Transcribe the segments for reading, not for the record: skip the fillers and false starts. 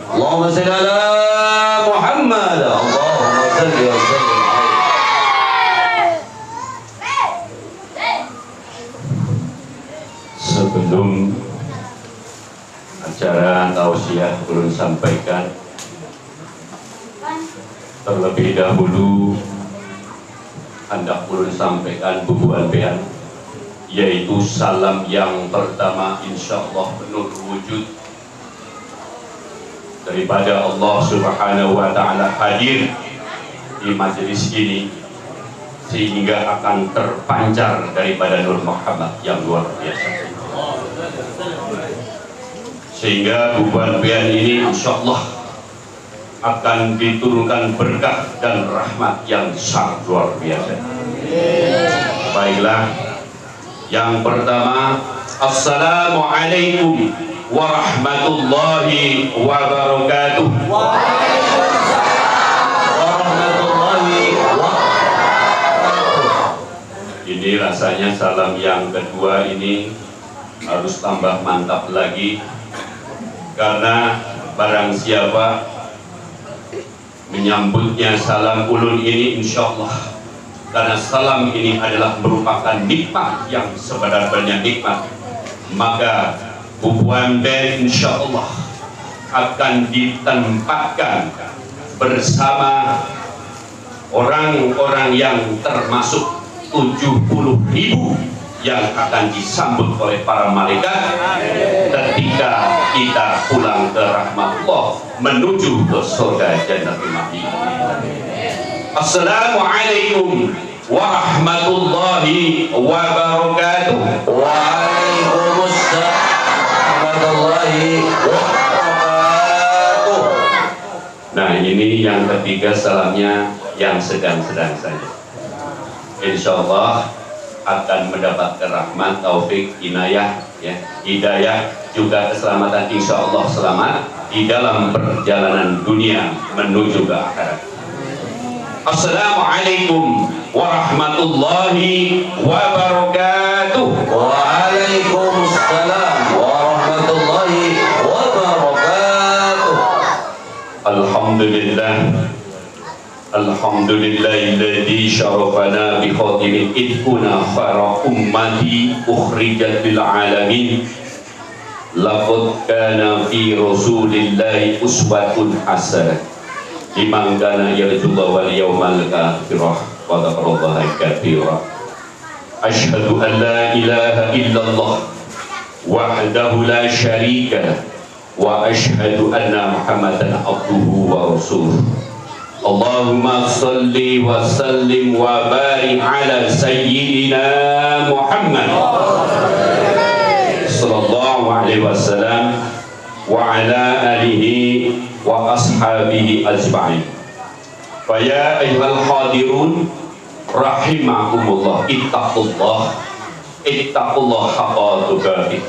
Allahumma shalli ala Muhammad. Allahumma shalli wa sallim. Sebelum acara tausiah ulun sampaikan, terlebih dahulu hendak ulun sampaikan bubuhan bean, yaitu salam yang pertama insyaallah penuh wujud daripada Allah Subhanahu wa taala hadir di majelis ini, sehingga akan terpancar daripada Nur Muhammad yang luar biasa. Sehingga bubuhan bean ini insyaallah akan diturunkan berkah dan rahmat yang sangat luar biasa. Baiklah, yang pertama, assalamualaikum warahmatullahi wabarakatuh. Warahmatullahi wabarakatuh. Ini rasanya salam yang kedua ini harus tambah mantap lagi, karena barang siapa menyambutnya salam ulun ini insyaallah, karena salam ini adalah merupakan nikmat yang sebenarnya nikmat, maka bubuhan bean insyaallah akan ditempatkan bersama orang-orang yang termasuk 70.000 yang akan disambut oleh para malaikat ketika kita pulang ke rahmatullah menuju ke surga Jannatul Ma'wa. Assalamualaikum warahmatullahi wabarakatuh. Waalaikumsalam warahmatullahi wabarakatuh. Nah, ini yang ketiga salamnya yang sedang-sedang saja. Insyaallah akan mendapatkan rahmat, taufik, inayah, ya, hidayah, juga keselamatan. Insyaallah selamat di dalam perjalanan dunia menuju ke akhirat. Assalamualaikum warahmatullahi wabarakatuh. Waalaikumsalam warahmatullahi wabarakatuh. Alhamdulillah, alhamdulillahilladzi syarafana bi khatimin idkuna khara ummati ukhrijat lil alamin. Laqad kana fi rasulillahi uswatun hasanah liman kana yarjullaha wal yawmal akhir wa dzakarallaha katsira. Asyhadu an la ilaha illallah wahdahu la syarika lah wa asyhadu anna Muhammadan abduhu wa rasuluh. Allahumma salli wa sallim wa barik ala sayyidina Muhammad sallallahu alaihi wasallam wa ala alihi wa ashabihi ajma'in. Fa ya ayyuhal hadirun rahimakumullah, ittaqullah haqqa tuqatih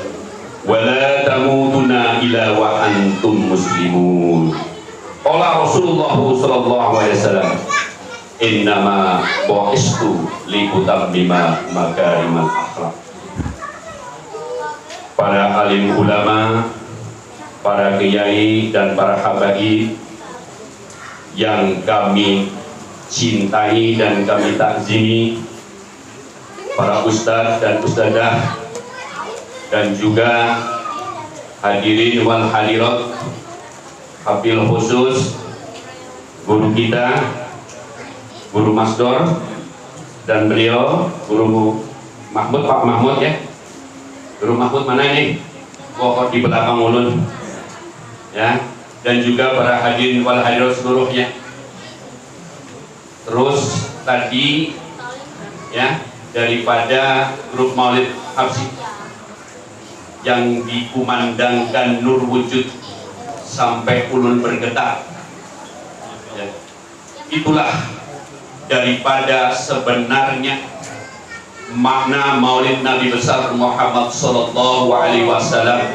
wa la tamutunna illa wa antum muslimun. Qala Rasulullah sallallahu alaihi wasallam, innama bu'istu li utammima makarimal akhlaq. Para alim ulama, para kiai dan para habaib yang kami cintai dan kami takzimi, para ustadz dan ustadzah, dan juga hadirin wal hadirat, habil khusus guru kita, guru Masdor, dan beliau guru Mahmud, Pak Mahmud ya. Guru Mahmud mana ini? Kok di belakang ulun ya. Dan juga para hadirin wal hadirat seluruhnya. Terus tadi ya, daripada grup Maulid Habsyi yang dikumandangkan nur wujud sampai ulun bergetar ya. Itulah daripada sebenarnya makna Maulid Nabi besar Muhammad sallallahu alaihi wasallam,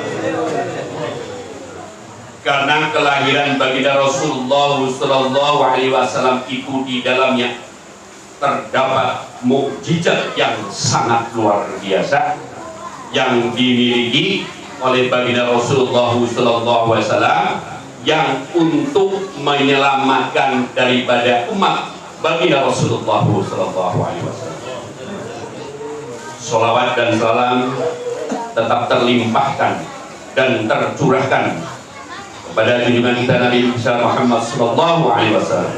karena kelahiran baginda Rasulullah sallallahu alaihi wasallam itu di dalamnya terdapat mukjizat yang sangat luar biasa yang dimiliki oleh baginda Rasulullah sallallahu alaihi wasallam, yang untuk menyelamatkan daripada umat baginda Rasulullah sallallahu alaihi wasallam. Sholawat dan salam tetap terlimpahkan dan tercurahkan kepada junjungan kita Nabi Muhammad sallallahu alaihi wasallam,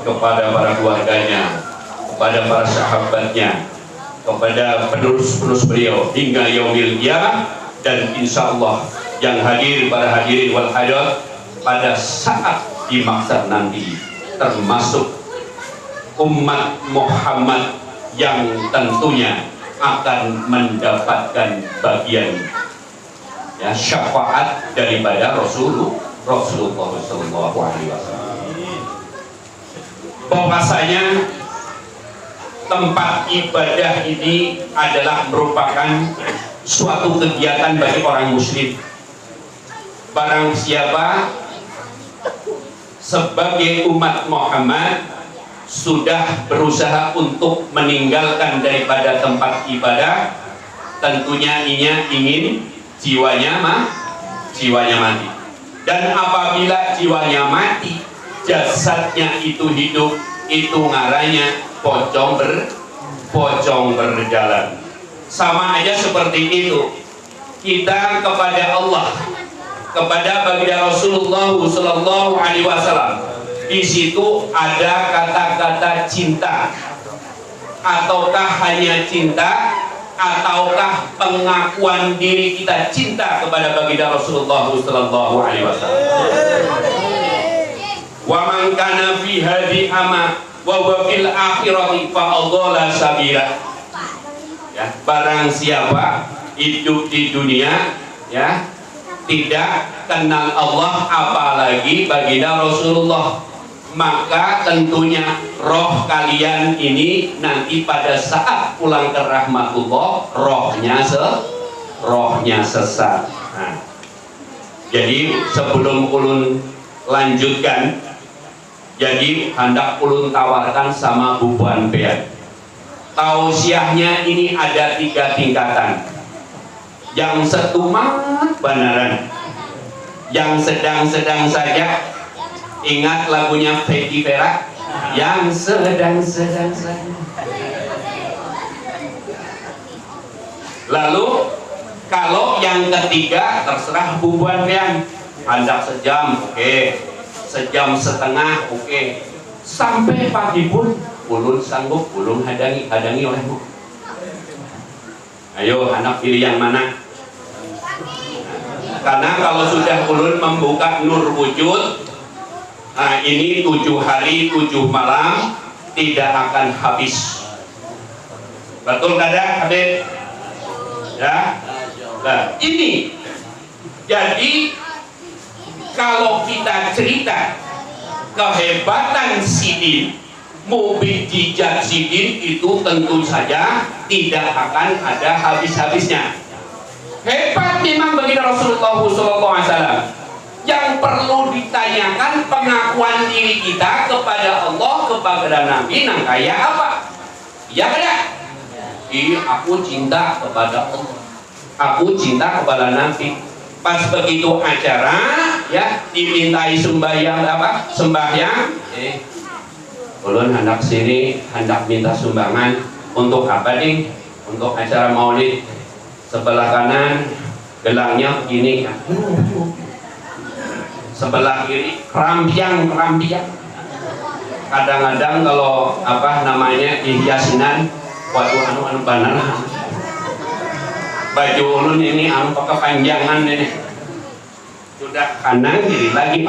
kepada para keluarganya, kepada para sahabatnya, kepada penerus-penerus beliau hingga yaumil qiyamah, dan insyaallah yang hadir, para hadirin wal hadirat pada saat di maksar nanti termasuk umat Muhammad yang tentunya akan mendapatkan bagian ya syafaat daripada Rasulullah sallallahu alaihi wasallam. Bahwasanya tempat ibadah ini adalah merupakan suatu kegiatan bagi orang muslim. Barang siapa sebagai umat Muhammad sudah berusaha untuk meninggalkan daripada tempat ibadah, tentunya ingin jiwanya mati. Dan apabila jiwanya mati, jasadnya itu hidup, itu ngaranya pocong berjalan. Sama aja seperti itu. Kita kepada Allah, kepada baginda Rasulullah sallallahu alaihi wasallam, di situ ada kata-kata cinta, ataukah hanya cinta, ataukah pengakuan diri kita cinta kepada baginda Rasulullah sallallahu alaihi wasallam. Wa man kana fi hadhi ama wa huwa fil akhirati fa adalla sabila. Ya, barang siapa hidup di dunia ya tidak kenal Allah apalagi baginda Rasulullah, maka tentunya roh kalian ini nanti pada saat pulang ke rahmatullah rohnya sesat. Nah, jadi sebelum ulun lanjutkan, jadi hendak ulun tawarkan sama Bu Puan Beat. Tausiahnya ini ada 3 tingkatan. Yang setumat beneran, yang sedang-sedang saja. Ingat lagunya Fetty Vera, yang sedang-sedang saja. Lalu kalau yang ketiga terserah Bu Puan Bean, hendak sejam, oke. Sejam setengah, oke. Sampai pagi pun ulun sanggup, ulun hadangi olehmu. Ayo anak pilih yang mana? Karena kalau sudah ulun membuka nur wujud, nah ini 7 hari 7 malam tidak akan habis. Betul kada Habib? Ya. Nah ini jadi kalau kita cerita kehebatan Sidin, mukjizat Sidin itu tentu saja tidak akan ada habis-habisnya. Hebat memang bagi Rasulullah SAW. Yang perlu ditanyakan pengakuan diri kita kepada Allah, kepada Nabi, nang kaya apa? Ya kada? Iya, aku cinta kepada Allah, aku cinta kepada Nabi. Pas begitu acara, ya dimintai sembahyang apa? Sembahyang. Ulun hendak sini, hendak minta sumbangan untuk apa nih? Untuk acara maulid. Sebelah kanan gelangnya begini kan, sebelah kiri kerampiang. Kadang-kadang kalau apa namanya hiasinan, waduh anu banana. Baju ulun ini anu kepanjangan ini, sudah kanan kiri lagi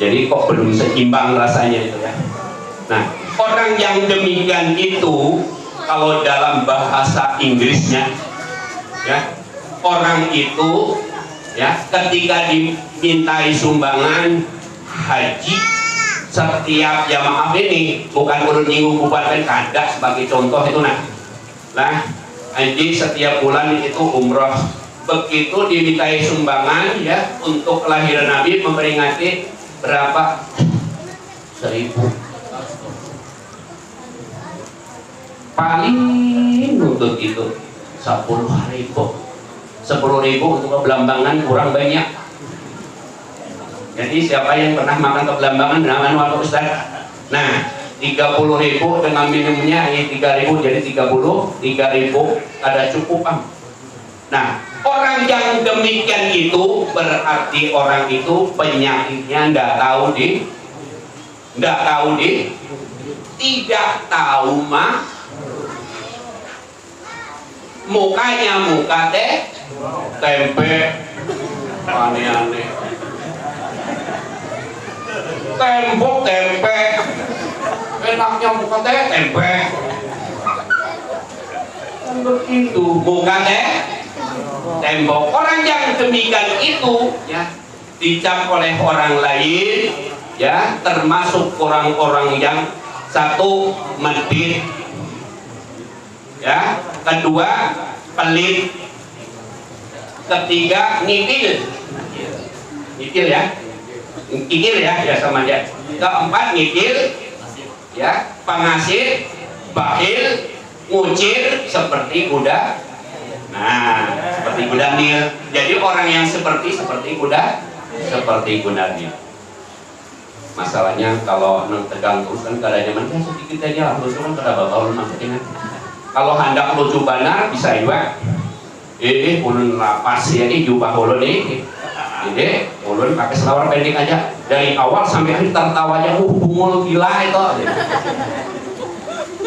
jadi kok belum seimbang rasanya itu ya. Nah orang yang demikian itu, kalau dalam bahasa Inggrisnya ya, orang itu ya ketika dimintai sumbangan haji, setiap ya maaf ini bukan urut nyinggung bukan kada sebagai contoh itu nah haji setiap bulan itu umroh, begitu dimintai sumbangan ya untuk kelahiran Nabi memperingati berapa 1.000 paling nuntut itu 10.000 untuk belambangan kurang banyak Jadi siapa yang pernah makan ke Belambangan dengan Pak Ustaz? Nah, 30.000 dengan minimumnya 3.000 jadi 3.000 ada cukup Am. Nah, orang yang demikian itu berarti orang itu penyakitnya tidak tahu mah mukanya muka tempe aneh-aneh tembok tempe enaknya muka tempe kan begitu muka tembok. Orang yang demikian itu ya dicap oleh orang lain ya, termasuk orang-orang yang satu medit ya, kedua pelit, ketiga ngitil ya sama aja, keempat ngitil ya, pengasih, bakhil, ngucir seperti kuda. Nah, seperti kuda Nil. Jadi orang yang seperti kuda Nil. Masalahnya kalau tegang terus kan kada nyaman, sedikit aja lah, terus kan kada bakal maksudnya. Kalau hendak lucu benar bisa juga. Ulun lapas ya ini jubah ulun ini. Jadi ulun pakai selawar pendek aja dari awal sampai akhir tertawanya bungul gila itu.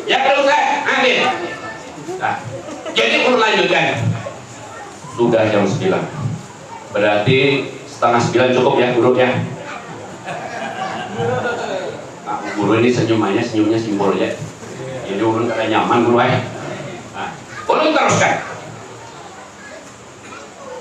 Ya terus ambil. Nah, jadi ulun lanjutkan. Sudah jam 9. Berarti setengah 9 cukup ya guru ya. Nah, guru ini senyumnya simbol ya. Jadi ulun kada nyaman guru ya. Nah, ulun teruskan.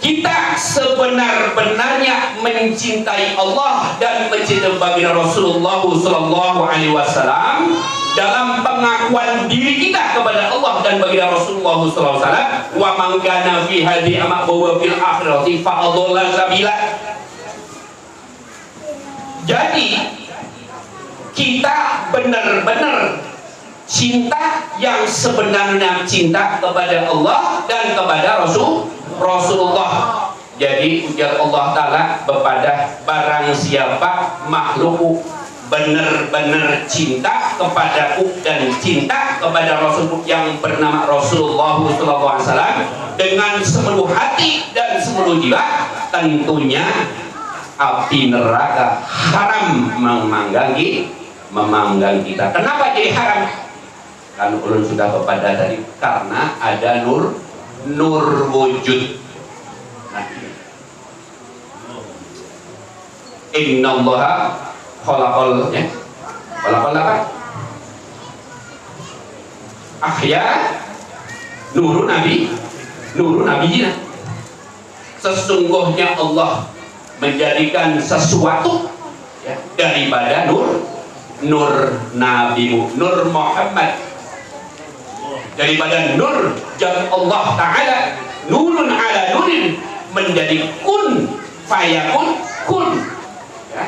Kita sebenar-benarnya mencintai Allah dan mencintai baginda Rasulullah Sallallahu Alaihi Wasallam dalam pengakuan diri kita kepada Allah dan baginda Rasulullah Sallallahu Alaihi Wasallam. Wa man kana fi hadhi ama huwa fil akhirati fa adalla sabila. Jadi kita benar-benar cinta yang sebenarnya cinta kepada Allah dan kepada Rasulullah. Jadi ujar Allah Ta'ala kepada barang siapa makhluk benar-benar cinta kepadaku dan cinta kepada Rasulullah yang bernama Rasulullah SAW dengan sepenuh hati dan sepenuh jiwa, tentunya api neraka haram memanggang kita. Kenapa jadi haram? Kan ulun sudah kepada tadi, karena ada nur wujud. Nah, innallaha khalaqal apa? Ahya nurun nabiyina. Sesungguhnya Allah menjadikan sesuatu ya, daripada nur Nabi Nur Muhammad, daripada nur jam Allah Ta'ala, nurun ala nurin, menjadi kun fayakun kun ya.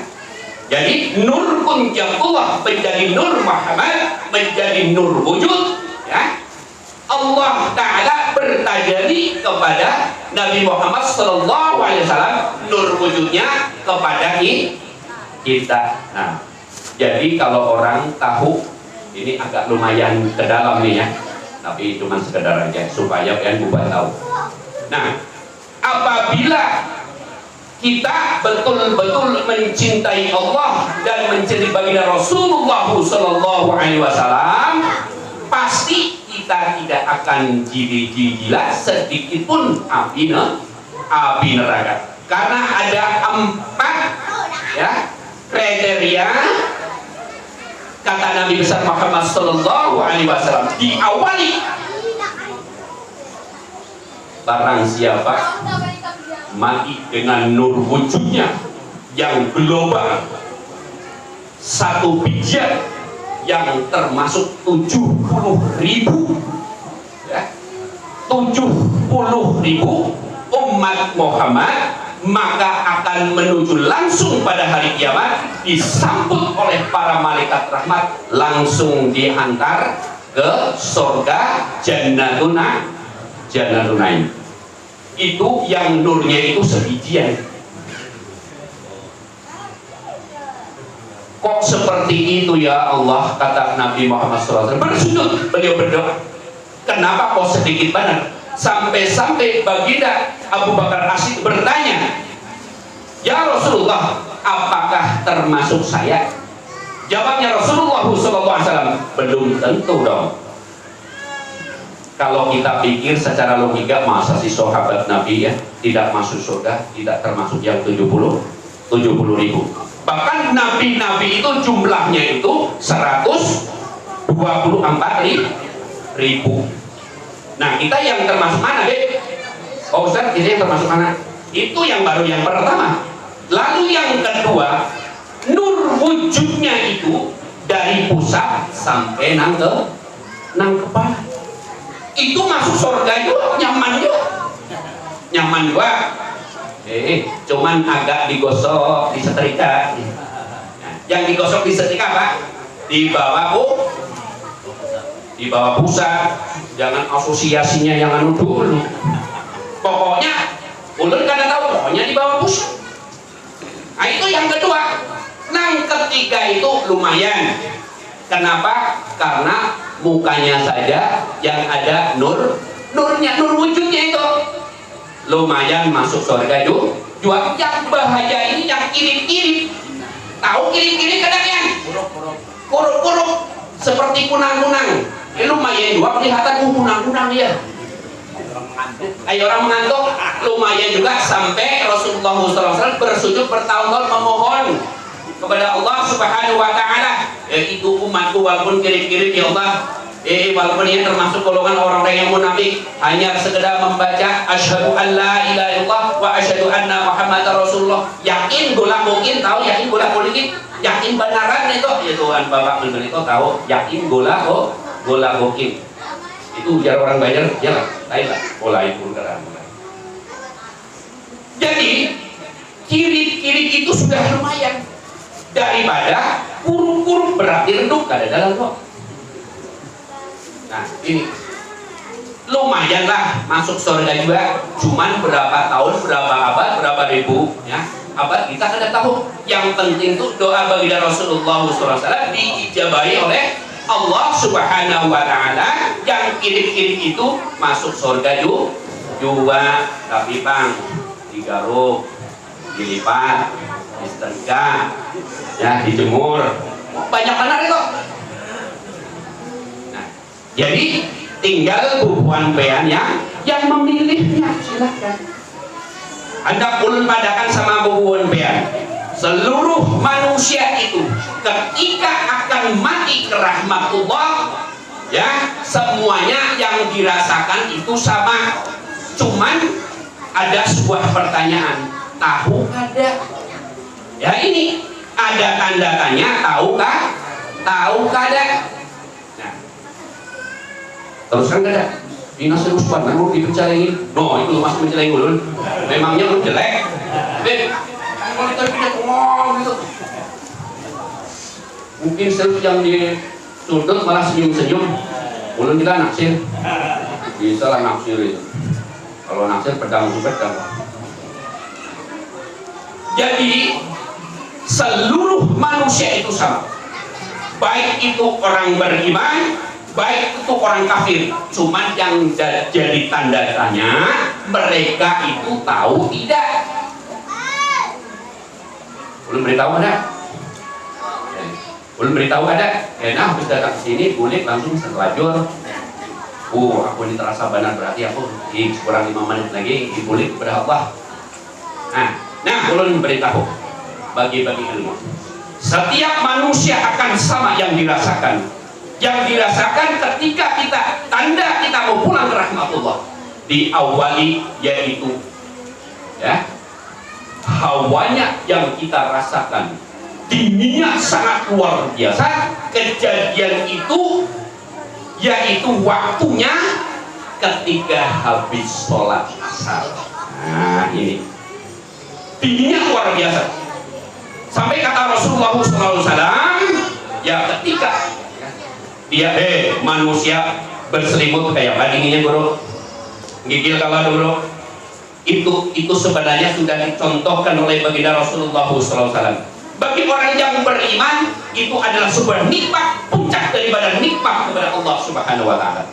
Jadi nur kun jam Allah menjadi nur Muhammad, menjadi nur wujud ya. Allah Ta'ala bertajadi kepada Nabi Muhammad Sallallahu Alaihi Wasallam, nur wujudnya kepada kita. Nah, jadi kalau orang tahu ini agak lumayan ke dalam nih ya, tapi cuma sekedar aja supaya kalian buat tahu. Nah, apabila kita betul-betul mencintai Allah dan mencintai baginda Rasulullah Sallallahu Alaihi Wasallam, pasti kita tidak akan gila sedikit pun api neraka. Karena ada 4 ya kriteria kata Nabi besar Muhammad Sallallahu Alaihi Wasallam, diawali barang siapa mati dengan nur wujudnya yang global, 1 bijian yang termasuk 70.000 ya, 70.000 umat Muhammad, maka akan menuju langsung pada hari kiamat, disambut oleh para malaikat rahmat, langsung diantar ke surga Jannatun Naim. Itu yang nurnya itu sebijian. Kok seperti itu ya Allah, kata Nabi Muhammad SAW. Bersujud, beliau berdoa. Kenapa kok sedikit banget? Sampai-sampai baginda Abu Bakar As-Siddiq bertanya, ya Rasulullah, apakah termasuk saya? Jawabnya Rasulullah SAW, belum tentu dong. Kalau kita pikir secara logika, masa si sahabat Nabi ya tidak masuk surga, tidak termasuk yang 70 ribu. Bahkan Nabi-Nabi itu jumlahnya itu 124 ribu. Nah, kita yang termasuk mana, Beb? Oh Ustaz, kita yang termasuk mana? Itu yang baru yang pertama. Lalu yang kedua, nur wujudnya itu dari pusat sampai nang kepala. Itu masuk surga juga, nyaman juga. Nyaman juga. Cuman agak digosok, disetrika. Yang digosok disetrika apa? Di bawah pusat. Jangan asosiasinya yang anu dulu. Pokoknya ulun kadang tahu pokoknya di bawah pusat. Nah itu yang kedua. Yang ketiga itu lumayan. Kenapa? Karena mukanya saja yang ada nurnya, nur wujudnya itu lumayan masuk surga juga. Yang bahaya ini yang kirip-kirip. Tahu kirip-kirip kadang yang kuruk-kuruk seperti kunang-kunang. Lumayan juga kelihatan kunang-kunang ya. Ayo orang mengantuk, lumayan juga sampai Rasulullah SAW bersujud bertahun-tahun memohon kepada Allah Subhanahu wa Ta'ala, yaitu umatku walaupun kirim-kirim ya Allah, walaupun ia termasuk golongan orang-orang yang munafik, hanya sekedar membaca asyhadu an la ilaha illallah wa asyhadu anna muhammadar rasulullah, yakin golak mungkin tahu, yakin golak mungkin, yakin benaran itu ya Tuhan Bapak itu tahu, yakin golak mungkin itu biar orang bayar ya lain lah mulai pulgaran. Jadi kiri-kiri itu sudah lumayan daripada kurung-kurung berarti redup kada dalam kok. Nah ini lumayan lah masuk surga juga, cuman berapa tahun, berapa abad, berapa ribu ya abad kita kada tahu. Yang penting tuh doa baginda Rasulullah SAW diijabahi oleh Allah Subhanahu wa Ta'ala. Yang kirim-kirim itu masuk surga juga, tapi bang digaruk, dilipat, disetrika, ya dijemur, banyak benar itu. Nah, jadi tinggal bubuan pean yang memilihnya, silahkan. Anda ulun padakan sama bubuan pean. Seluruh manusia itu ketika akan mati ke rahmatullah, ya semuanya yang dirasakan itu sama. Cuman ada sebuah pertanyaan, tahu kada? Ya ini ada tanda tanya, tahukah? Tahu kada? Nah, teruskan kada? Dinas Ruspan, kamu dipencaringin. No, itu masuk menceleng ulun. Memangnya lu jelek? Kalau kita pindah ngomong gitu. Mungkin self yang di sudut malah senyum-senyum. Ulun kita naksir. Bisa lah naksir itu. Kalau naksir pedang. Jadi seluruh manusia itu sama, baik itu orang beriman, baik itu orang kafir. Cuman yang jadi tanda tanya, mereka itu tahu tidak? Belum beritahu ada? Belum beritahu ada? Karena habis datang ke sini, kulit langsung selajur. Aku ini terasa benar, berarti aku kurang 5 menit lagi dikulit kepada Allah. Nah, belum beritahu bagi-bagi ilmu. Setiap manusia akan sama yang dirasakan. Yang dirasakan ketika kita tanda kita mau pulang ke rahmatullah. Diawali yaitu ya hawanya yang kita rasakan, dinginnya sangat luar biasa. Kejadian itu yaitu waktunya ketika habis sholat asar. Nah ini dinginnya luar biasa. Sampai kata Rasulullah SAW, ya ketika dia manusia berselimut kayak apa dinginnya bro, gigil kalah dulu. Itu sebenarnya sudah dicontohkan oleh baginda Rasulullah SAW. Bagi orang yang beriman itu adalah sebuah nikmat, puncak daripada nikmat kepada Allah Subhanahu wa taala.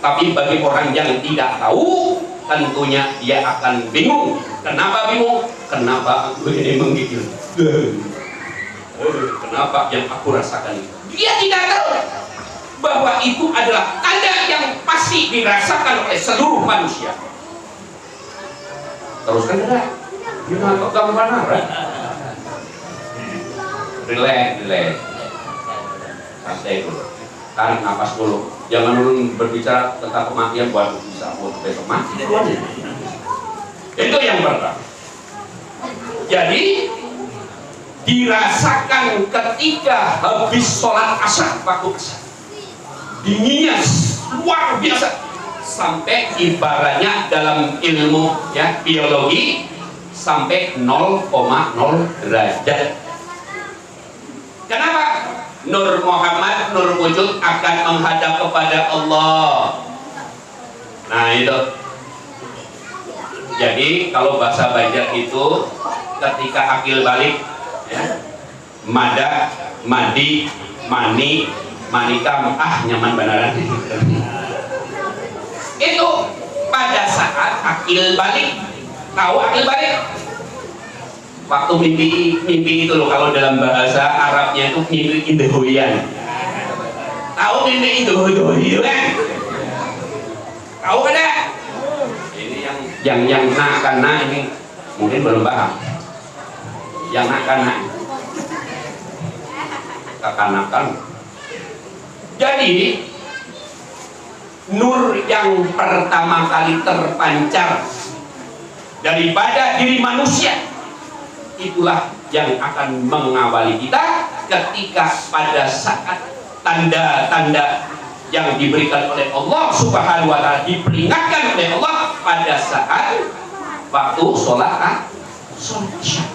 Tapi bagi orang yang tidak tahu, tentunya dia akan bingung. Kenapa bingung? Kenapa aku ini menggigil? Kenapa yang aku rasakan itu? Dia tidak tahu bahwa itu adalah tanda yang pasti dirasakan oleh seluruh manusia. Teruskan tidak? Gimana kok kamu mana? Relax, santai dulu, tarik nafas dulu, jangan dulu berbicara tentang kematian buat bisa buat besok mati duluan. Itu yang pertama. Jadi dirasakan ketika habis sholat asar, waktu asar, dinginnya luar biasa, sampai ibaratnya dalam ilmu ya biologi sampai 0,0 derajat. Kenapa? Nur Muhammad, nur wujud akan menghadap kepada Allah. Nah itu. Jadi kalau bahasa Banjar itu ketika akil balik, ya, mada, madi, mani, manikam, nyaman beneran. Itu pada saat akil balik. Tahu akil balik? Waktu mimpi itu loh, kalau dalam bahasa Arabnya itu mimpi indahoyan. Tahu mimpi indahoyan? Tahu ada? Ini yang nak ini mungkin belum paham. Yang nak kekanakan. Jadi nur yang pertama kali terpancar daripada diri manusia, itulah yang akan mengawali kita ketika pada saat tanda-tanda yang diberikan oleh Allah Subhanahu wa taala, diperingatkan oleh Allah pada saat waktu sholat isya.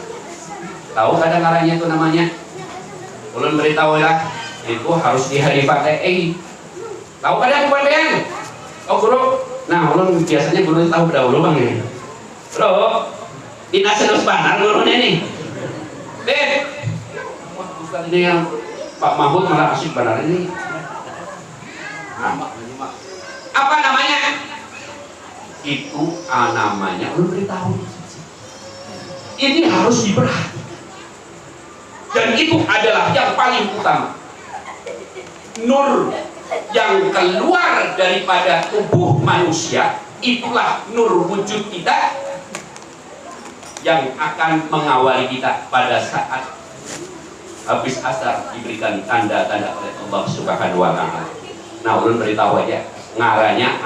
Tahu kadang caranya itu namanya? Ulun beritahu ya, itu harus dihadipakai. Tahu kadang kemudian? Oh guru, nah ulun biasanya guru tahu dahulu bang ini. Bro, Dina serius banar guru ini. Beb, Ustaz ini yang Pak Mahmud malah asik banar ini. Nah, apa namanya? Itu namanya belum beritahu. Ini harus diperhatikan. Dan itu adalah yang paling utama. Nur yang keluar daripada tubuh manusia, itulah nur wujud kita yang akan mengawali kita pada saat habis asar diberikan tanda-tanda oleh Allah Subhanahu wa taala. Nah, ulun beritahu aja, ngaranya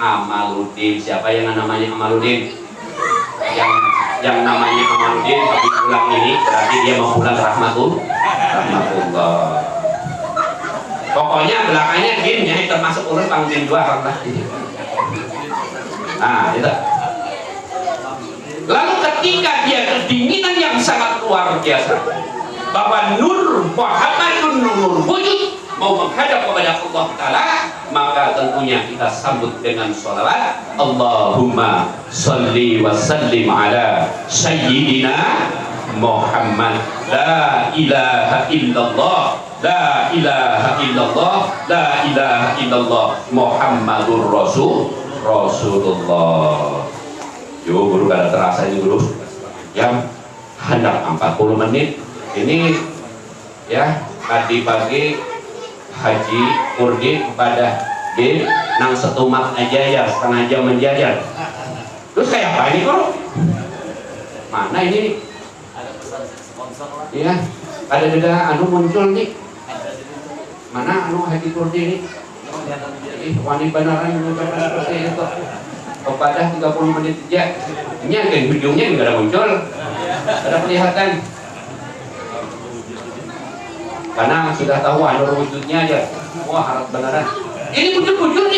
Amaluddin. Siapa yang namanya Amaluddin? Yang namanya Amaluddin tapi pulang ini berarti dia mau pulang rahmatullah. Pokoknya belakangnya dinnya termasuk ulun pangdin dua lah. Nah, itu. Lalu ketika dia kedinginan yang sangat luar biasa, bahwa nur Muhammadun nur wujud mau menghadap kepada Allah Ta'ala, maka tentunya kita sambut dengan sholawat. Allahumma salli wa sallim ala sayyidina Muhammad. La ilaha illallah, la ilaha illallah, la ilaha illallah, Muhammadur Rasulullah. Yo guru kada terasa ini guru. Jam hendak 40 menit. Ini ya tadi pagi Haji Kurdi kepada di nang setumat aja ya, setengah jam menjajar. Terus kayak apa ini guru? Mana ini? Ada pesan sponsor lah. Iya, ada juga anu muncul nih. Mana anu Haji Kurdi ini? Wanita beneran mengucapkan seperti itu. Kepada 30 menit saja. Ini yang ujungnya nggak ada muncul, ada kelihatan. Karena sudah tahu anu wujudnya aja. Wah, harap beneran. Ini muncul.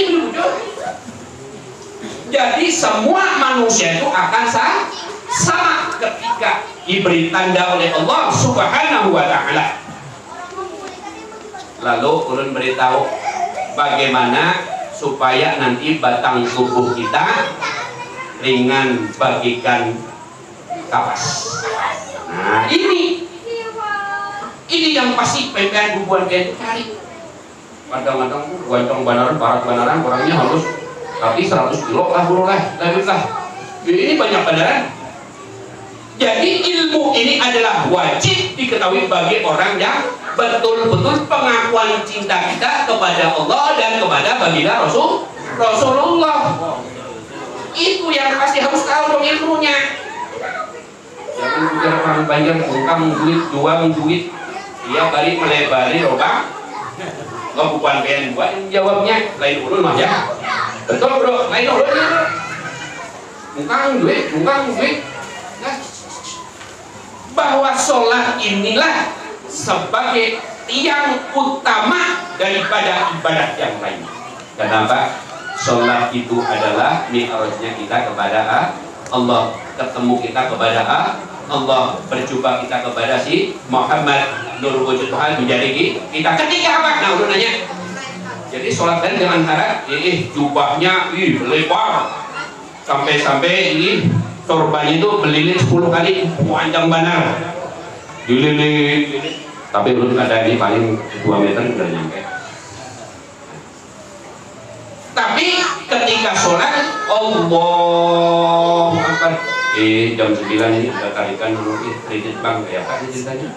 Jadi semua manusia itu akan sama ketika diberi tanda oleh Allah Subhanahu wa taala. Lalu ulun beritahu bagaimana supaya nanti batang tubuh kita ringan bagikan kapas. Nah, ini yang pasti pengen hubungan kayak itu cari. Kadang-kadang goncong banaran, barat banaran, orangnya halus, tapi 100 kilo lah bro lah, ini banyak banaran. Jadi ilmu ini adalah wajib diketahui bagi orang yang betul-betul pengakuan cinta kita kepada Allah dan kepada baginda Rasulullah. Itu yang pasti harus tahu dong ilmunya. Jangan bicara orang banyak ngutang duit, jual duit, dia balik melebari roba. Oh bukan pengen buat jawabnya lain ulun mah ya. Betul bro, lain ulun ya bro. Ngutang duit. Nah, bahwa sholat inilah sebagai tiang utama daripada ibadah yang lain. Kenapa? Sholat itu adalah mi'rajnya kita kepada Allah, ketemu kita kepada Allah, berjumpa kita kepada si Muhammad Nur Wujud Tuhan menjadi kita ketika apa? Nah udah nanya. Jadi sholat kan jangan harap jubahnya lebar sampai ini sorbannya itu melilin 10 kali panjang benar dililit, tapi belum ada ini paling 2 meter udah nyampe. Tapi ketika sholat Allah Akbar, jam 9 ini udah tarikan dulu kredit bank kayak apa ceritanya.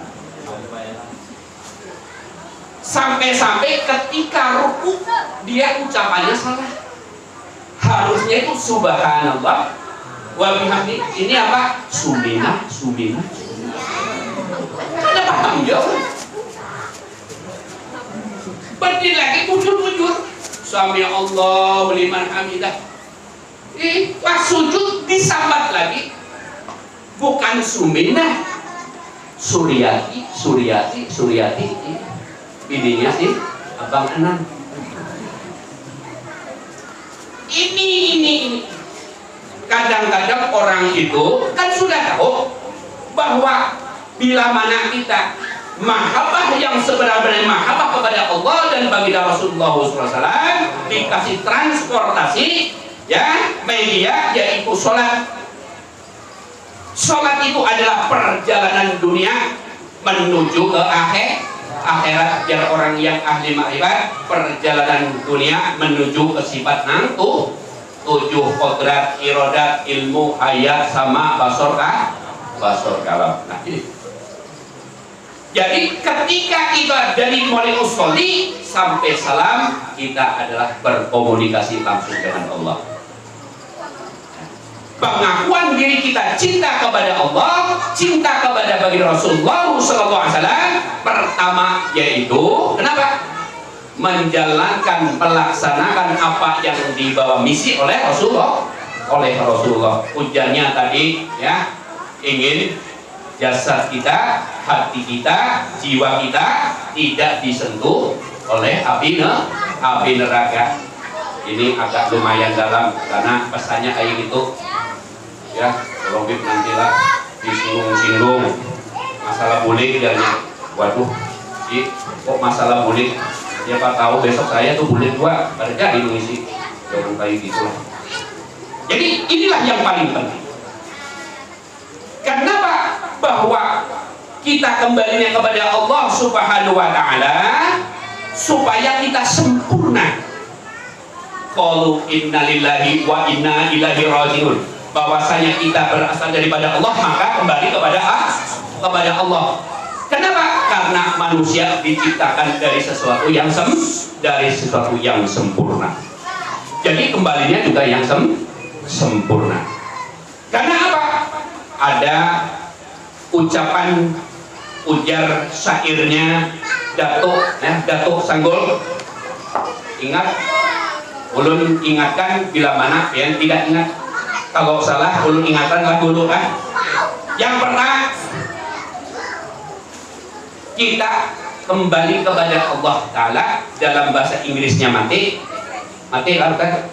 Sampai ketika ruku dia ucapannya salah. Harusnya itu subhanallah wa bihamdi. Ini apa? Sumina. Ada paham ya? Berdiri lagi bujur. Sami Allah liman hamidah. Pas sujud disambat lagi. Bukan sumina. Suryati. Bininya sih Abang Enan. Ini kadang-kadang orang itu kan sudah tahu bahwa bila mana kita mahabbah yang sebenarnya mahabbah kepada Allah dan baginda Rasulullah SAW dikasih transportasi ya media yaitu sholat. Sholat itu adalah perjalanan dunia menuju ke akhirat, biar orang yang ahli makrifat perjalanan dunia menuju ke sifat nantu 7 kodrat, irodat, ilmu, hayat sama basor kalam. Nah ini. Jadi ketika kita dari mulai usolli sampai salam kita adalah berkomunikasi langsung dengan Allah. Pengakuan diri kita cinta kepada Allah, cinta kepada baginda Rasulullah SAW pertama yaitu kenapa? Menjalankan, melaksanakan apa yang dibawa misi oleh Rasulullah. Ujarnya tadi ya, ingin jasad kita, hati kita, jiwa kita tidak disentuh oleh api neraka. Ini agak lumayan dalam karena pesannya kayak gitu. Ya, kalau nantilah disinggung-singgung masalah bulik jadinya. Waduh, kok masalah bulik? Siapa tahu besok saya tuh bulik gua kerja di Indonesia. Jangan kayak gitu lah. Jadi inilah yang paling penting. Kenapa? Bahwa kita kembalinya kepada Allah Subhanahu wa Ta'ala supaya kita sempurna. Qalu inna lillahi wa inna ilaihi raji'un. Bahwasanya kita berasal daripada Allah maka kembali kepada Allah. Kenapa? Karena manusia diciptakan dari sesuatu yang sempurna. Jadi kembalinya juga yang sempurna. Karena apa? Ada ujar syairnya Datuk Sanggol. Ingat, ulun ingatkan bila mana yang tidak ingat. Kalau salah ulun ingatan lah dulu kan. Yang pertama kita kembali kepada Allah Ta'ala dalam bahasa Inggrisnya mati lalu kan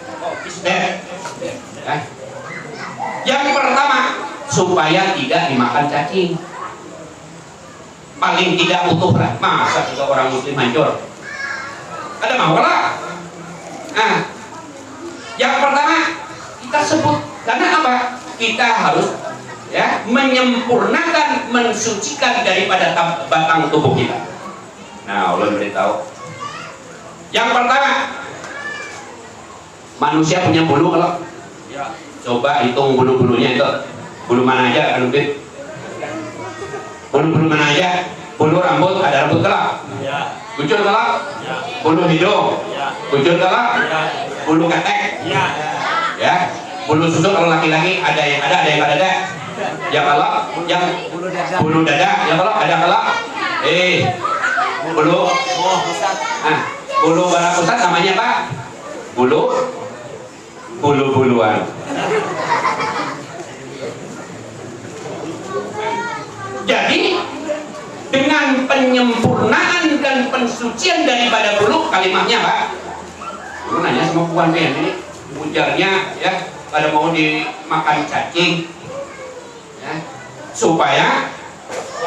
yang pertama supaya tidak dimakan cacing, paling tidak utuh lah. Masa juga orang muslim hancur ada mau lah. Nah yang pertama kita sebut karena apa? Kita harus ya, menyempurnakan, mensucikan daripada batang tubuh kita. Nah, ulun beritahu. Yang pertama, manusia punya bulu kalau? Ya. Coba hitung bulu-bulunya itu. Bulu mana aja, Anupit? Bulu-bulu mana aja? Bulu rambut, ada rambut kelak? Ya. Kucur kelak? Ya. Bulu hidung? Ya. Kucur kelak? Ya. Bulu ketek? Ya. Ya. Bulu susu kalau laki-laki ada yang ada, yang kalau yang Bulu dada. bulu dada, yang kalau ada kalau bulu Oh, Ustaz. bulu bala pusat namanya apa? Bulu-buluan. Jadi dengan penyempurnaan dan pensucian daripada bulu, kalimatnya Pak. Lu nanya sama Puan Ben ini, ujarnya ya pada mau dimakan cacing, ya, supaya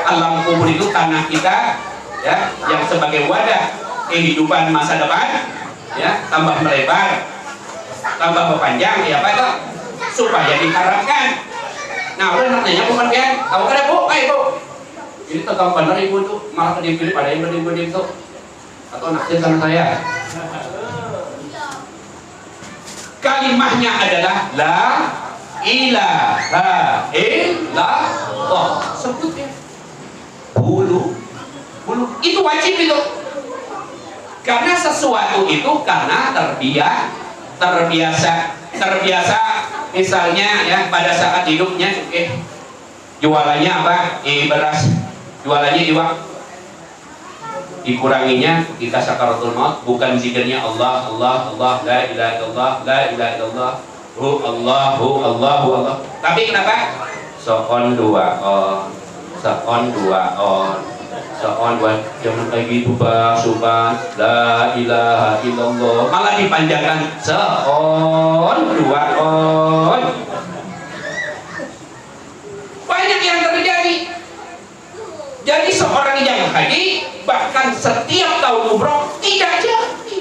alam kubur itu tanah kita, ya, yang sebagai wadah kehidupan masa depan, ya, tambah melebar, tambah berpanjang, ya Pak itu, supaya diharapkan. Nah, udah nanya Puan Ben, tahu kan Bu? Ayo Bu. Ini tegang benar ibu tuh, malah kedip-kedip ada yang berdip-berdip tuh, atau naksir sama saya. Kalimahnya adalah la ilaha illallah. Sebutnya bulu itu wajib itu, karena sesuatu itu karena terbiasa. Misalnya ya, pada saat hidupnya jualannya apa? Beras, jualannya iwak. Dikuranginya ketika sakaratul maut, bukan zikirnya Allah, Allah, Allah, la ilaha illallah, la ilaha illallah, Allah. Tapi kenapa? Soon dua on, jangan kayak gitu Pak, subhan, la ilaha illallah. Malah dipanjangkan soon dua on. Banyak yang terjadi. Jadi seorang yang haji bahkan setiap tahun umroh tidak jadi.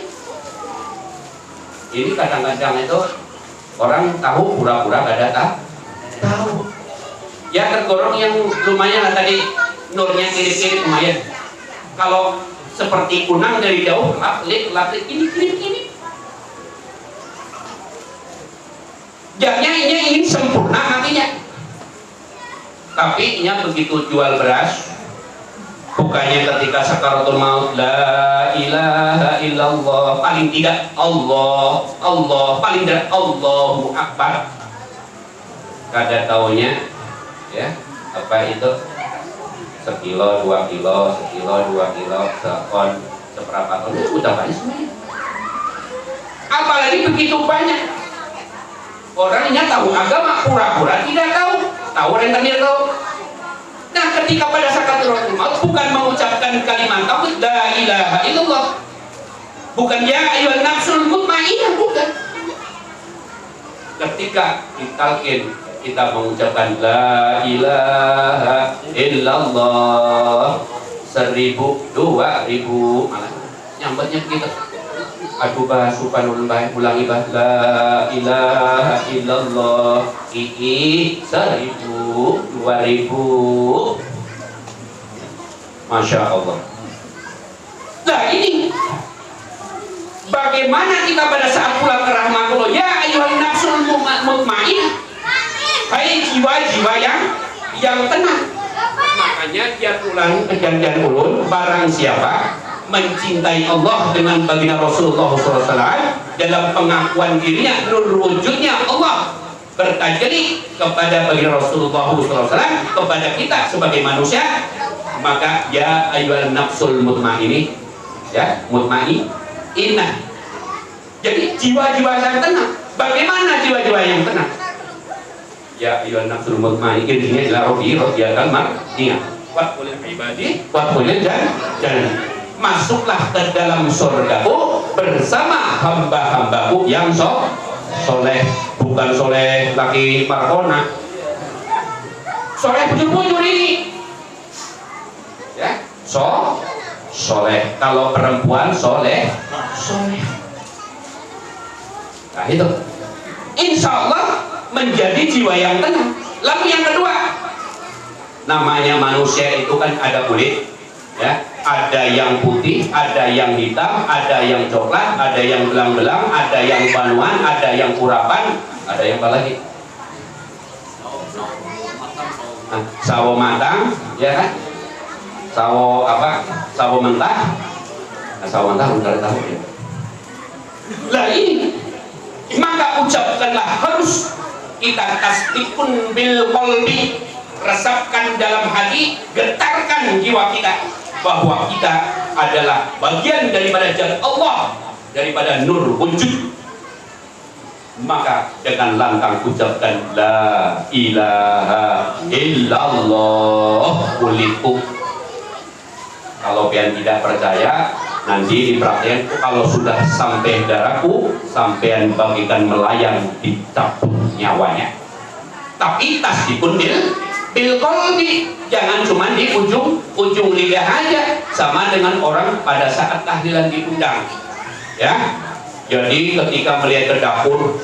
Ini kadang-kadang itu orang tahu pura-pura gak ada tahu. Ya tergolong yang lumayan tadi nurnya kiri-kiri lumayan. Kalau seperti kunang dari jauh, lap-lip ini. Jadinya ingin sempurna hatinya. Tapi nya begitu jual beras, bukannya ketika sakaratul maut la ilaha illallah, paling tidak Allah, paling tidak Allahu Akbar. Kada taunya ya, apa itu sekilo, 2 kilo, seon, seberapa ton, udah banyak semuanya. Apalagi begitu banyak orangnya tahu agama, pura-pura tidak tahu rentenir tahu. Nah, ketika pada sakaratul maut bukan mengucapkan kalimat tauhid la ilaha illallah, bukan ya ayyuhan nafsul mutmainnah, bukan. Ketika ditalkin kita mengucapkan la ilaha illallah 1000, 2000, malah nyambatnya begitu. Aduh bah, subhanallah bah, ulangi bah, la ilaha illallah 1000, 2000. Masya Allah. Nah ini bagaimana kita pada saat pulang ke rahmatullah, ya ayyuhan nafsul mutmainnah, hai jiwa-jiwa yang tenang. Makanya dia pulang ke janjian ulun, barang siapa mencintai Allah dengan baginda Rasulullah SAW dalam pengakuan dirinya, nur wujudnya Allah bertajali kepada baginda Rasulullah SAW, kepada kita sebagai manusia, maka ya ayyuhan nafsul mutmainnah, ya mutmainnah. Jadi jiwa-jiwa yang tenang. Bagaimana jiwa-jiwa yang tenang? Ya ayyuhan nafsul mutmainnah, intinya ila rabbi radiyatan mardiyah wa qul ibadi wa qul jangan. Masuklah ke dalam surgaku bersama hamba-hambaku yang soleh, bukan soleh laki markona, soleh bujur-bujur ini ya, soleh. Kalau perempuan soleh. Nah itu insya Allah menjadi jiwa yang tenang. Lalu yang kedua, namanya manusia itu kan ada kulit, ya, ada yang putih, ada yang hitam, ada yang coklat, ada yang belang-belang, ada yang banuan, ada yang urapan, ada yang apa lagi? Sawo matang, ya kan? Sawo apa? Sawo mentah. Nah, sawo mentah udah tahu ya. Lah ini, maka ucapkanlah, harus kita tasdikun bil qalbi, resapkan dalam hati, getarkan jiwa kita bahwa kita adalah bagian daripada zat Allah, daripada nur wujud. Maka dengan lantang ucapkan la ilaha illallah uliku. Kalau kalian tidak percaya, nanti dipraktek. Kalau sudah sampai darahku, sampean bagikan melayang, dicabut nyawanya. Tapi tasdikun bil qalbi, jangan cuma di ujung lidah aja, sama dengan orang pada saat tahlilan diundang, ya. Jadi ketika melihat ke dapur,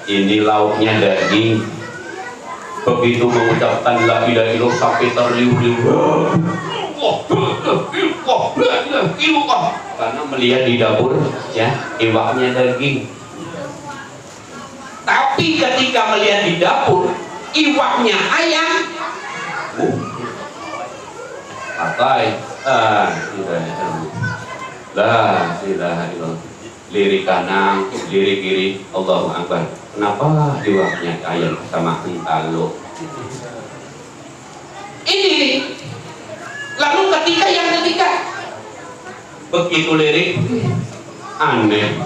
ini lauknya daging. Begitu mengucapkan la ilaha illallah sampai terliur-liur, karena melihat di dapur, ya, iwaknya daging. Tapi ketika melihat di dapur, iwaknya ayam, pakai la ilaha illallah, lirik kanan, lirik kiri, Allahu Akbar. Kenapa iwaknya ayam sama entalo? Ini. Lalu yang ketiga, begitu lirik, aneh,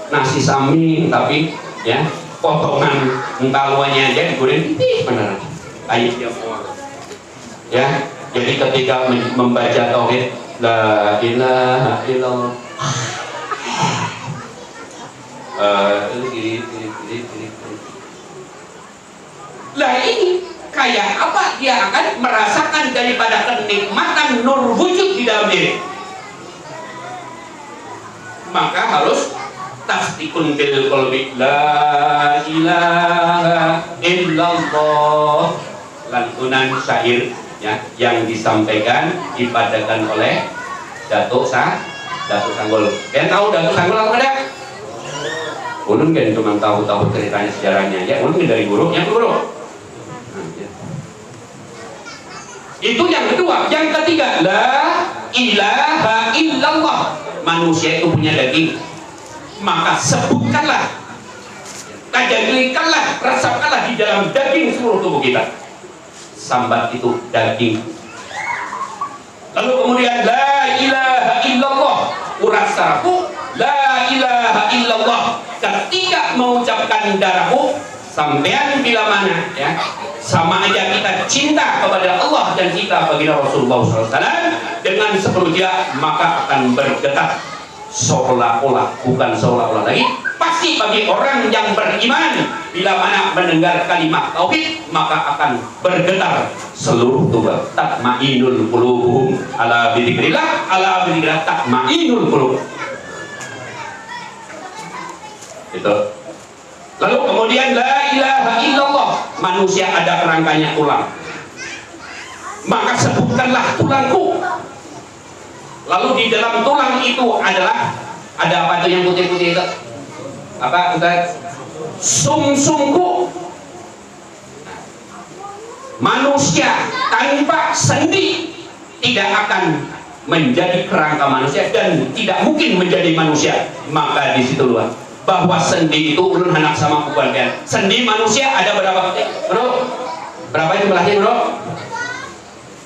nasi samin tapi, ya, potongan entalonya aja digoreng, beneran ayam semua. Ya, jadi ketika membaca tauhid la ilaha illallah, lah ini kayak apa? Dia akan merasakan daripada kenikmatan nur wujud di dalam diri. Maka harus tasdikun bil qalbi, la ilaha illallah. Lantunan syair, ya, yang disampaikan dipadakan oleh Datuk Sanggol. Kalian tahu Datuk Sanggol apa ada? Ulun kan cuma tahu ceritanya, sejarahnya, ya. Ulun dari gurunya guru. Nah, ya. Itu yang kedua. Yang ketiga, la ilaha illallah. Manusia itu punya daging, maka sebutkanlah, tajalikanlah, resapkanlah di dalam daging seluruh tubuh kita. Sambat itu daging. Lalu kemudian la ilaha illallah, urat sarafku, la ilaha illallah. Ketika mengucapkan darahku, sampean bila mana, ya, sama aja kita cinta kepada Allah dan kita baginda Rasulullah SAW dengan sepenuhnya, maka akan bergetar seolah-olah, bukan seolah-olah lagi, pasti bagi orang yang beriman bila mana mendengar kalimat tauhid, maka akan bergetar seluruh tubuh. Tatmainul qulubuhum ala bidzikrillah, ala bidzikrillah tatmainul qulub. Itu. Lalu kemudian la ilaha illallah, manusia ada kerangkanya tulang, maka sebutkanlah tulangku. Lalu di dalam tulang itu adalah, ada apa itu yang putih-putih itu? Apa Ustaz? Sum-sumku. Manusia tanpa sendi tidak akan menjadi kerangka manusia dan tidak mungkin menjadi manusia. Maka di situ luar bahwa sendi itu ulun anak sama bukan kan. Sendi manusia ada berapa? Bro, berapa itu belahnya bro?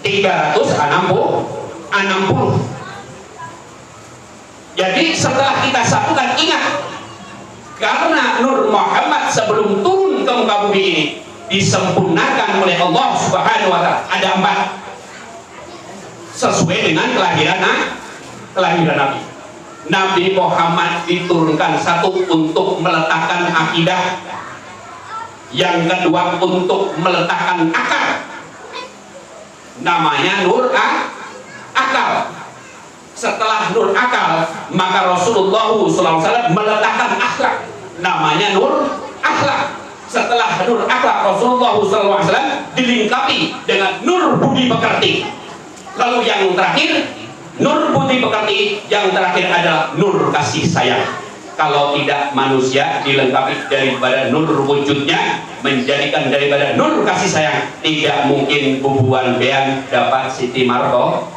360. Jadi setelah kita satukan, ingat, karena Nur Muhammad sebelum turun ke muka bumi ini disempurnakan oleh Allah Subhanahu wa Ta'ala, ada 4 sesuai dengan kelahiran Nabi. Nabi Muhammad diturunkan, 1 untuk meletakkan akidah, yang kedua untuk meletakkan akal, namanya nur akal. Setelah nur akal, maka Rasulullah SAW meletakkan akhlak, namanya nur akhlak. setelah nur akhlak Rasulullah SAW dilengkapi dengan nur budi pekerti. Lalu yang terakhir, nur budi pekerti yang terakhir adalah nur kasih sayang. Kalau tidak manusia dilengkapi daripada nur wujudnya, menjadikan daripada nur kasih sayang, tidak mungkin bubuan bean dapat Siti Martona.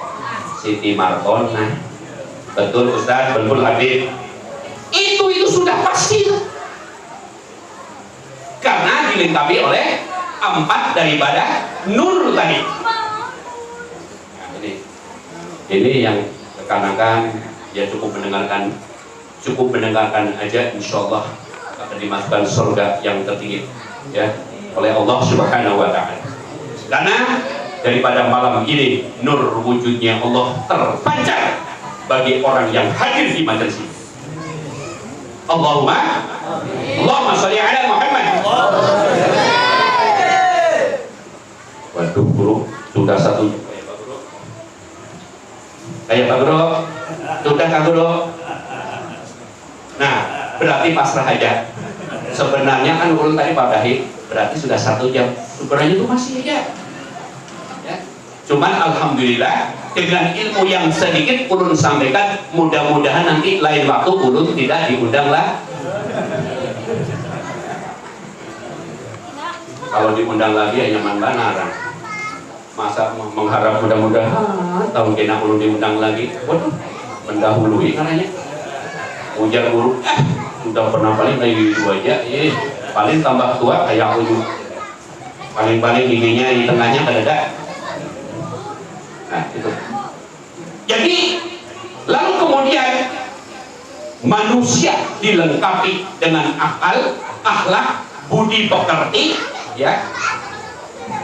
Betul Ustaz, betul Habib. Itu sudah pasti. Karena dilengkapi oleh 4 daripada nur tadi. Nah, ini yang kekanakan ya cukup mendengarkan aja, insya Allah akan dimasukkan surga yang tertinggi ya oleh Allah Subhanahu wa Ta'ala. Karena daripada malam ini nur wujudnya Allah terpancar bagi orang yang hadir di majelis ini. Allahumma sholli ala Muhammad. Waduh guru, sudah satu kayak Pak Guru, sudah Kak Guru. Nah, berarti pasrah aja. Sebenarnya kan ulun tadi Pak Dahi, berarti sudah 1 jam. Sebenarnya itu masih aja. Ya. Cuman alhamdulillah dengan ilmu yang sedikit ulun sampaikan, mudah-mudahan nanti lain waktu ulun tidak diundang lah. Kalau diundang lagi hanya manbanaran. Masa mengharap mudah-mudahan tahun kena ulun diundang lagi. Waduh, mendahului karanya. Ujar guru, sudah pernah paling kayak gitu aja, paling tambah tua kayak aku juga. Paling giginya di tengahnya kadada. Nah itu. Jadi lalu kemudian manusia dilengkapi dengan akal, akhlak, budi pekerti, ya,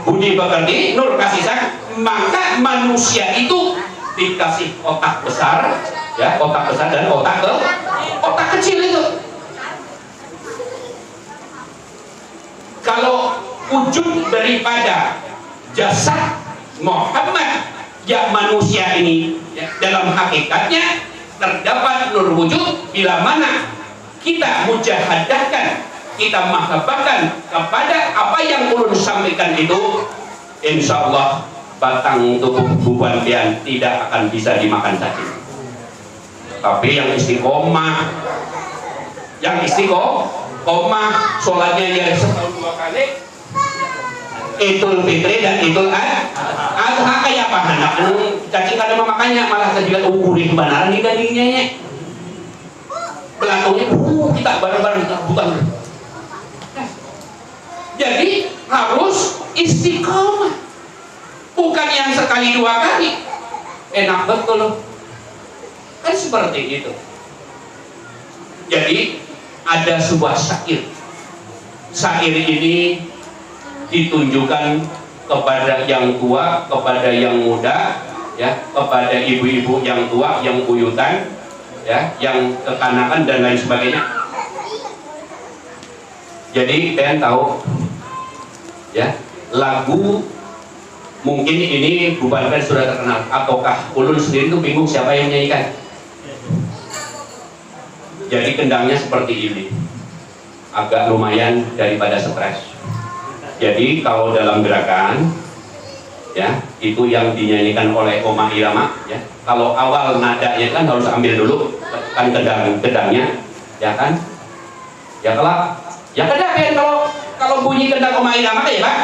budi pekerti, nur kasih sayang. Maka manusia itu dikasih otak besar, ya, otak besar dan otak kecil itu. Kalau wujud daripada jasad Muhammad ya manusia ini ya, dalam hakikatnya terdapat nur wujud bila mana kita mujahadahkan, kita mahabbahkan kepada apa yang ulun sampaikan itu, insya Allah batang tubuh buban pian tidak akan bisa dimakan cacing. Tapi yang istiqomah, sholatnya ya setahun 2 kali, Idul Fitri dan Idul Adha kayak apa anak cacing kada memakannya malah terjual gurih benaran di dagingnya ya. Belakangnya kita bareng-bareng bukan. Jadi harus istiqomah, bukan yang sekali 2 kali. Enak betul kan seperti itu. Jadi ada sebuah syair. Syair ini ditunjukkan kepada yang tua, kepada yang muda, ya, kepada ibu-ibu yang tua, yang buyutan, ya, yang kekanakan dan lain sebagainya. Jadi kalian tahu, ya, lagu mungkin ini bukan sudah terkenal, ataukah ulun sendiri itu bingung siapa yang nyanyikan. Jadi kendangnya seperti ini, agak lumayan daripada stres. Jadi kalau dalam gerakan, ya, itu yang dinyanyikan oleh Oma Irama, ya. Kalau awal nadanya kan harus ambil dulu kan kendangnya, ya kan? Ya kedap kalau bunyi kendang Oma Irama ya Pak.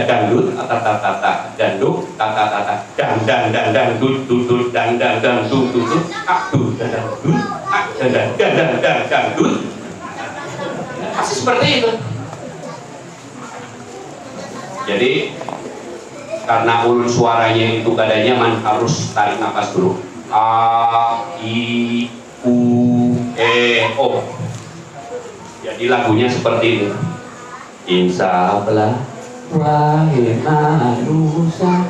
Dangdut tata danduk tata dan dut dan dut akdu dan dangdut masih seperti itu. Jadi karena ulun suaranya itu kada nyaman harus tarik nafas dulu. A I U E O. Jadi lagunya seperti itu. Insaflah wahai manusia,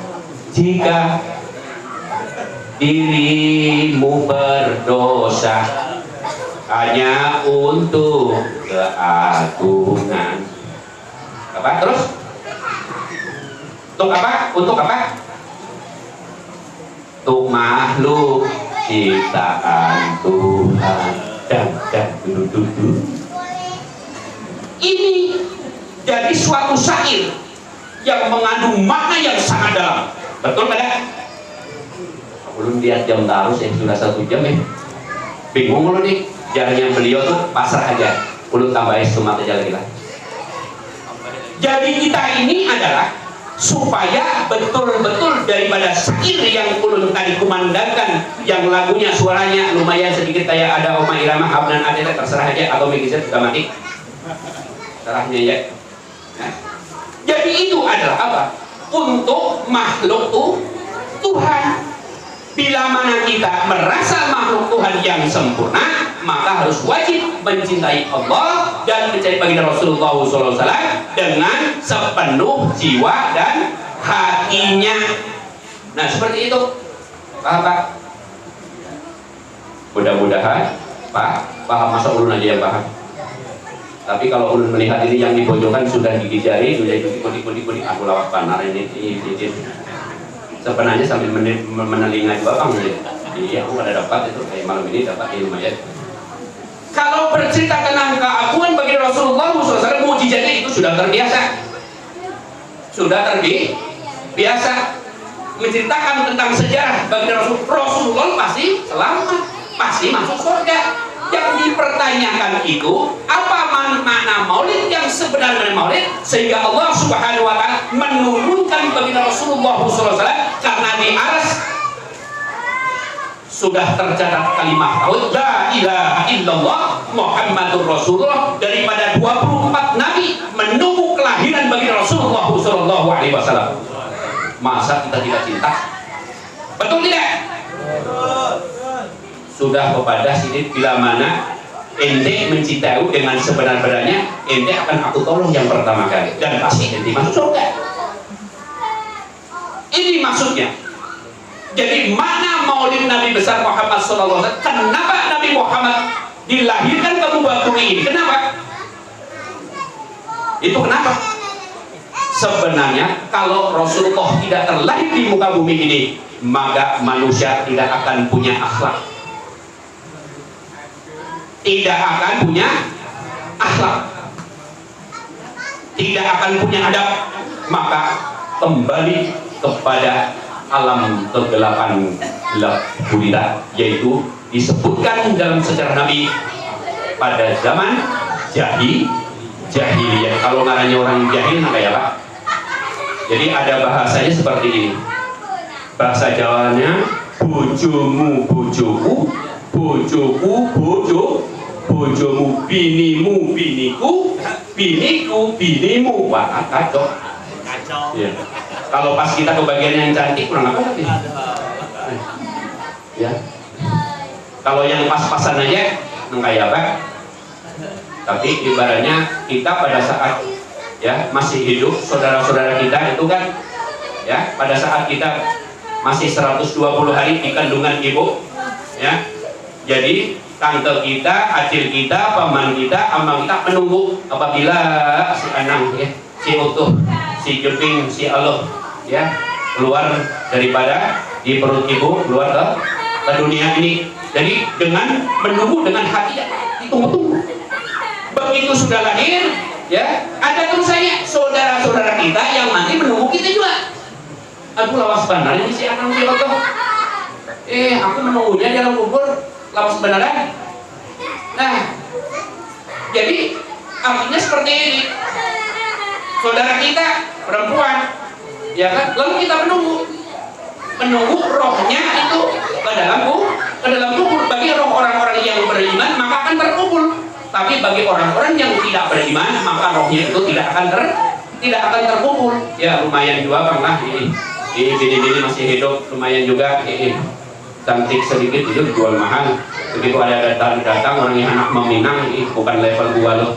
jika dirimu berdosa hanya untuk keagungan. Apa terus? Untuk apa? Untuk apa? Untuk makhluk ciptaan Tuhan dan dulu. Ini Jadi suatu syair yang mengandung makna yang sangat dalam. Betul tidak? Belum lihat jam tarus ya, sudah 1 jam ya. Bingung lu nih. Jalannya beliau tuh pasrah aja. Ulun tambahin cuma aja lagi lah. Jadi kita ini adalah supaya betul-betul daripada syair yang ulun tadi kumandangkan, yang lagunya suaranya lumayan sedikit kayak ada Oma Irama, Abnan Adela, terserah aja, atau Megizet sudah mati terserahnya ya. Nah, jadi itu adalah apa? Untuk makhluk Tuhan. Bila mana kita merasa makhluk Tuhan yang sempurna, maka harus wajib mencintai Allah dan mencintai baginda Rasulullah SAW dengan sepenuh jiwa dan hatinya. Nah, seperti itu. Paham, Pak? Mudah-mudahan Pak paham, masa ulun aja yang paham. Tapi kalau ulun melihat ini yang dipojokkan sudah gigi jari, sudah ikut-ikut, aku lawak panar ini. Sebenarnya sambil menelinga juga bang ya. Iya, aku pada dapat itu kayak malam ini dapat ilmu ya. Kalau bercerita tentang keagungan bagi Rasulullah SAW, mukjizatnya itu sudah terbiasa. Sudah terbiasa menceritakan tentang sejarah bagi Rasulullah pasti selamat, pasti masuk surga. Yang dipertanyakan itu apa makna maulid yang sebenarnya maulid, sehingga Allah Subhanahu wa Ta'ala menurunkan baginda Rasulullah SAW karena di aras sudah tercatat kalimat tauhid la ilaha illallah Muhammadur Rasulullah daripada 24 nabi menunggu kelahiran baginda Rasulullah SAW. Masa kita tidak cinta? Betul tidak? Sudah kepada sini, bila mana ente mencintai dengan sebenar-benarnya, ente akan aku tolong yang pertama kali, dan pasti ente masuk surga. Ini maksudnya. Jadi mana maulid Nabi besar Muhammad SAW? Kenapa Nabi Muhammad dilahirkan ke muka bumi ini? Kenapa? Itu kenapa? Sebenarnya kalau Rasulullah tidak terlahir di muka bumi ini, maka manusia tidak akan punya akhlak. Tidak akan punya akhlak, tidak akan punya adab, maka kembali kepada alam kegelapan gelap gulita, yaitu disebutkan dalam sejarah Nabi pada zaman jahiliyah. Kalau ngaranya orang jahil nah kayak apa? Jadi ada bahasanya seperti ini. Bahasa Jawanya bojomu bojoku, bojoku bojomu, binimu biniku, biniku binimu. Wah, kacau. Ya. Kalau pas kita ke bagian yang cantik kurang apa lagi? Ya. Kalau yang pas-pasan aja kayak apa? Tapi ibaratnya kita pada saat ya masih hidup, saudara-saudara kita itu kan ya pada saat kita masih 120 hari di kandungan ibu ya. Jadi tante kita, acil kita, paman kita, amang kita menunggu apabila si Anang ya, si Utuh, si Jeping, si Allah ya keluar daripada di perut ibu, keluar ke dunia ini. Jadi dengan menunggu dengan hati ya, ditunggu-tunggu. Begitu sudah lahir ya, ada tulisannya saudara-saudara kita yang nanti menunggu kita juga. Aduh, lawas benar ini si Anang si Utuh. Aku menunggunya dalam kubur. Lawas beneran. Nah, jadi artinya seperti ini. Saudara kita perempuan, ya kan? Lalu kita menunggu rohnya itu ke dalam kubur. Bagi orang-orang yang beriman maka akan terkubur. Tapi bagi orang-orang yang tidak beriman maka rohnya itu tidak akan terkubur. Ya lumayan juga bang lah ini bini-bini masih hidup lumayan juga ini. Cantik sedikit itu jual mahal. Begitu ada datang orang yang anak meminang, bukan level gua loh.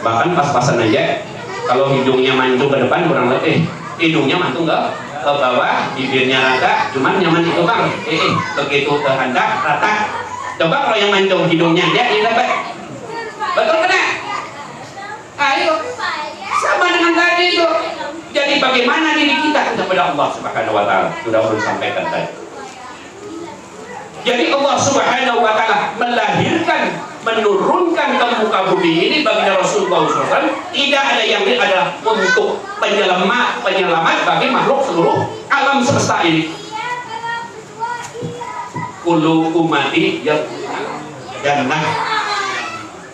Bahkan pas-pasan aja, kalau hidungnya mancung ke depan kurang lebih, hidungnya mantung ke bawah, bibirnya rata, cuman nyaman itu bang. Begitu kehendak rata. Coba kalau yang mancung hidungnya dia dapat, betul kan? Ayo, sama dengan tadi itu. Jadi bagaimana diri kita kepada Allah Subhanahu Wa Taala sudah perlu sampaikan tadi. Jadi Allah Subhanahu wa Ta'ala melahirkan menurunkan ke muka bumi ini bagi Rasulullah SAW tidak ada yang lain adalah untuk penyelamat bagi makhluk seluruh alam semesta ini. Kullu ummati jannah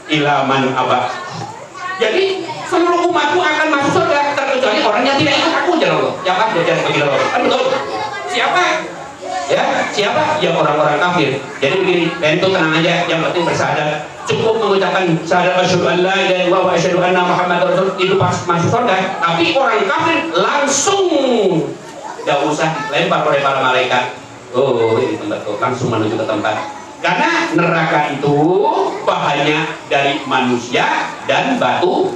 ilaman abad. Jadi seluruh umatku akan masuk surga terkecuali orang yang tidak ikut aku, jalan Allah. Siapa? Jajan bagi Allah. Kan betul? Siapa? Ya, siapa? Ya orang-orang kafir. Jadi begini, itu tenang aja, yang penting bersyahadat. Cukup mengucapkan syahadat asyhadu an la ilaha illallah wa asyhadu anna muhammadar rasul, itu pas masuk surga. Tapi orang kafir langsung enggak usah dilempar oleh para malaikat. Oh, ini tempat tuh, langsung menuju ke tempat. Karena neraka itu bahannya dari manusia dan batu.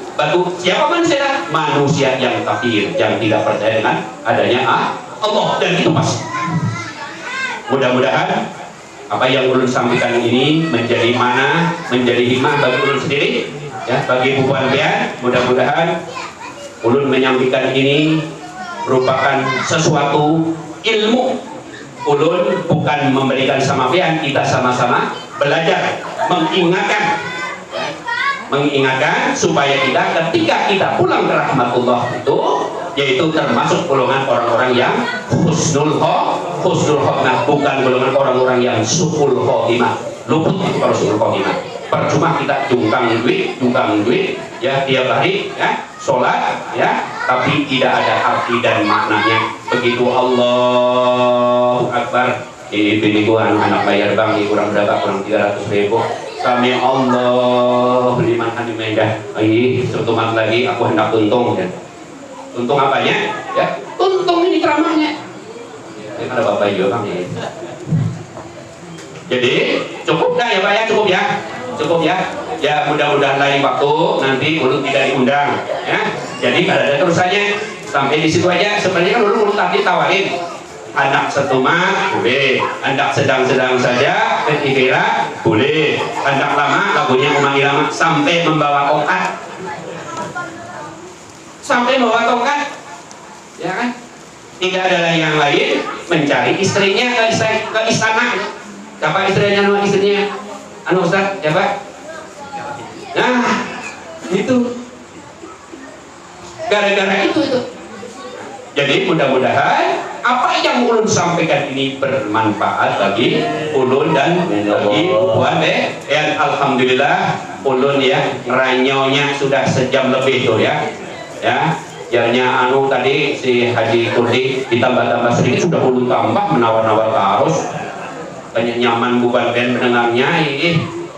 Siapa manusia? Manusia yang kafir, yang tidak percaya dengan adanya Allah, dan itu pasti. Mudah-mudahan apa yang ulun sampaikan ini menjadi mana, menjadi hikmah bagi ulun sendiri, ya, bagi bukuan pian. Mudah-mudahan ulun menyampaikan ini merupakan sesuatu ilmu. Ulun bukan memberikan sama pian, kita sama-sama belajar, mengingatkan supaya kita ketika kita pulang ke rahmatullah itu, yaitu termasuk golongan orang-orang yang husnul khotimah, bukan golongan orang-orang yang su'ul khotimah. Luput itu kalau su'ul khotimah. Percuma kita jungkang duit ya tiap hari, ya sholat, ya, tapi tidak ada arti dan maknanya. Begitu Allahu Akbar, ini bini gua anak bayar bank, ini kurang berapa, kurang 300.000. Kami Allah liman hamidah. Sebentar lagi aku hendak tuntung, ya. Tuntung apanya? Ya, tuntung ini ceramahnya. Ini ada bapak juga kami. Jadi cukup dah ya Pak ya, cukup ya. Ya mudah-mudahan lain waktu nanti ulun tidak diundang, ya. Jadi ada terusannya sampai di situ aja. Sebenarnya kan ulun tadi tawarin anak setuma boleh, anak sedang-sedang saja Petikira boleh, anak lama lagunya Umat Irama sampai membawa tongkat, ya kan? Tidak ada yang lain mencari istrinya ke istana. Siapa istrinya? Nama istrinya Ustaz, siapa? Nah, itu gara-gara itu. Jadi mudah-mudahan apa yang ulun sampaikan ini bermanfaat bagi ulun dan bagi buan deh. Dan alhamdulillah ulun ya ranyonya sudah sejam lebih tuh ya. Ya, jarnya tadi si Haji Kurdi ditambah-tambah sedikit sudah ulun tambah menawar-nawar terus. Banyak nyaman bukan ben mendengarnya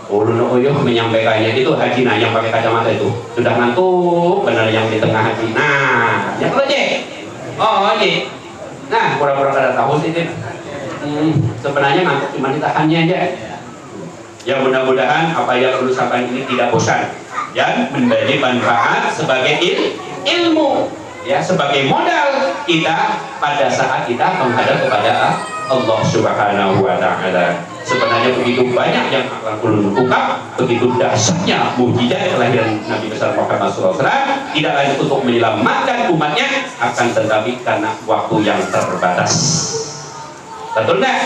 ulun menyampaikannya itu. Haji yang pakai kacamata itu sudah ngantuk benar yang di tengah haji. Nah, ya kalau nah pura-pura kada tahu sih sebenarnya ngantuk cuma ditahannya aja. Ya mudah-mudahan apa yang ulun sampaikan ini tidak bosan dan menjadi manfaat sebagai ilmu, ya, sebagai modal kita pada saat kita menghadap kepada Allah Subhanahu wa Ta'ala. Sebenarnya begitu banyak yang akan ulun ungkap, begitu dahsyatnya mukjizat kelahiran Nabi besar Muhammad SAW, tidak hanya untuk menyelamatkan umatnya, akan tetapi karena waktu yang terbatas. Betul nggak?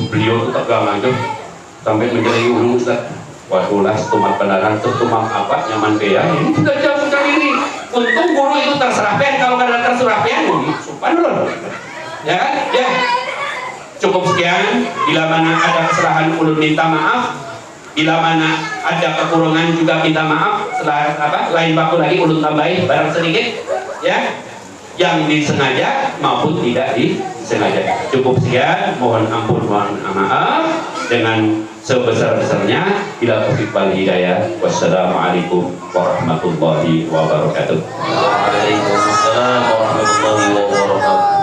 Beliau tetap galang tuh sampai menjadi ulun Ustaz. Waduh lah, tumat benaran, tumat apa nyaman kaya ini sudah jauh sekali ini. Untung guru itu terserah pen, kalau kada terserah pen, subhanallah. Ya kan? Ya. Cukup sekian. Bila mana ada kesalahan ulun minta maaf, bila mana ada kekurangan juga minta maaf. Lain waktu lagi ulun tambahin barang sedikit, ya, yang disengaja maupun tidak disengaja. Cukup sekian, mohon ampun, mohon maaf dengan sebesar-besarnya. Bila taufiq wal hidayah. Wassalamualaikum warahmatullahi wabarakatuh. Waalaikumsalam warahmatullahi wabarakatuh.